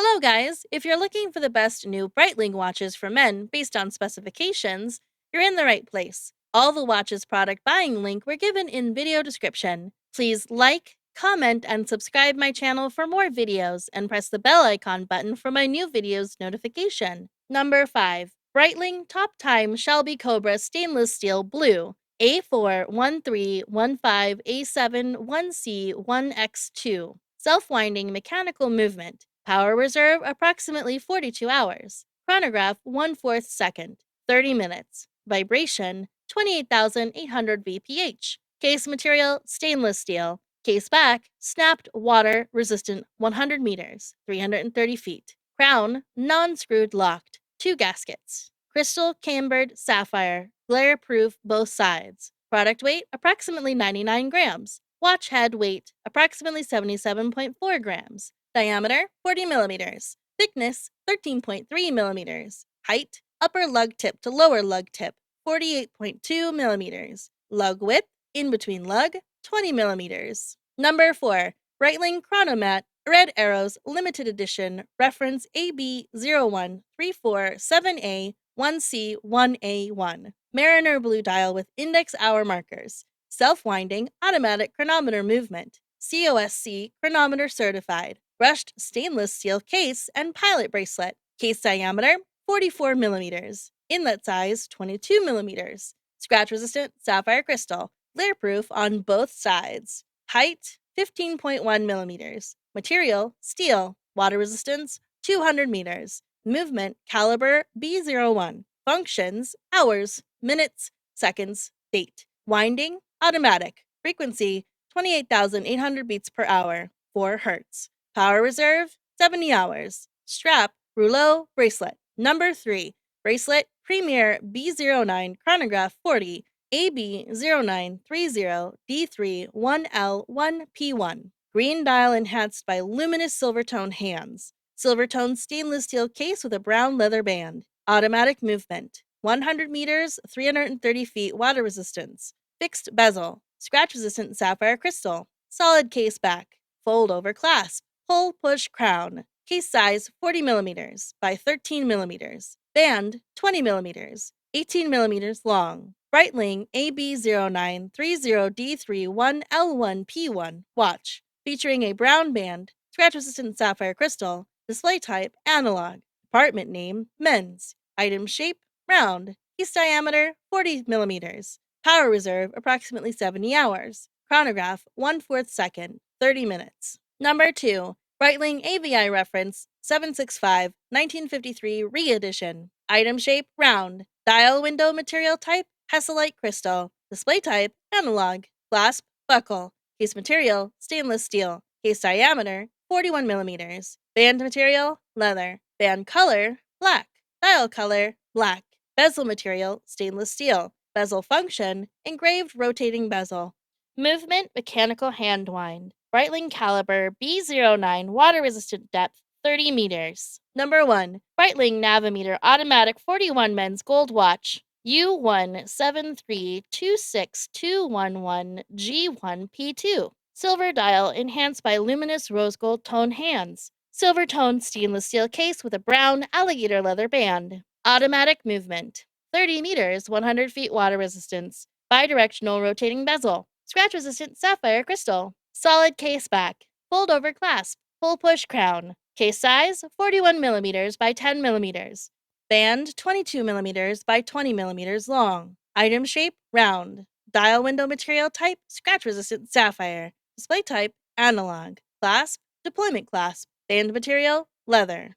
Hello guys! If you're looking for the best new Breitling watches for men based on specifications, you're in the right place. All the watches product buying link were given in video description. Please like, comment, and subscribe my channel for more videos, and press the bell icon button for my new videos notification. Number 5. Breitling Top Time Shelby Cobra Stainless Steel Blue A41315A71C1X2. Self-winding mechanical movement. Power reserve approximately 42 hours. Chronograph 1/4 second, 30 minutes. Vibration 28,800 VPH. Case material stainless steel. Case back snapped water resistant 100 meters, 330 feet. Crown non-screwed locked. 2 gaskets. Crystal cambered sapphire, glare proof both sides. Product weight approximately 99 grams. Watch head weight approximately 77.4 grams. Diameter 40 millimeters. Thickness 13.3 millimeters. Height upper lug tip to lower lug tip 48.2 millimeters. Lug width in between lug 20 millimeters. Number 4. Breitling Chronomet Red Arrows Limited Edition Reference AB01347A 1C1A1. Mariner blue dial with index hour markers. Self-winding automatic chronometer movement. COSC chronometer certified. Brushed stainless steel case and pilot bracelet. Case diameter 44 millimeters. Inlet size 22 millimeters. Scratch resistant sapphire crystal. Glare proof on both sides. Height 15.1 millimeters. Material steel. Water resistance 200 meters. Movement caliber B01. Functions hours, minutes, seconds, date. Winding automatic. Frequency 28,800 beats per hour, 4 Hz. Power reserve 70 hours. Strap rouleau bracelet. Number 3. Bracelet Premier B09 Chronograph 40 AB0930D3-1L1P1. Green dial enhanced by luminous silver tone hands. Silver tone stainless steel case with a brown leather band. Automatic movement. 100 meters, 330 feet water resistance. Fixed bezel. Scratch resistant sapphire crystal. Solid case back. Fold over clasp. Pull push crown. Case size 40 millimeters by 13 millimeters. Band 20 millimeters. 18 millimeters long. Breitling AB0930D3-1L1P1 watch, featuring a brown band, scratch-resistant sapphire crystal, display type analog, department name men's, item shape round, case diameter 40 millimeters, power reserve approximately 70 hours, chronograph 1/4 second, 30 minutes. Number 2. Breitling Avi Reference 765 1953 re-edition. Item shape round. Dial window material type Hesselite crystal. Display type analog. Clasp buckle. Case material stainless steel. Case diameter 41 millimeters. Band material leather. Band color black. Dial color black. Bezel material stainless steel. Bezel function engraved rotating bezel. Movement mechanical hand wind. Breitling caliber B09 water resistant depth 30 meters. Number 1. Breitling Navitimer automatic 41 men's gold watch. U173262111G1P2. Silver dial enhanced by luminous rose gold tone hands. Silver toned stainless steel case with a brown alligator leather band. Automatic movement. 30 meters, 100 feet water resistance. Bidirectional rotating bezel. Scratch resistant sapphire crystal. Solid case back. Fold over clasp. Pull push crown. Case size 41 millimeters by 10 millimeters. Band 22 millimeters by 20 millimeters long. Item shape round. Dial window material type scratch resistant sapphire. Display type analog. Clasp deployment clasp. Band material leather.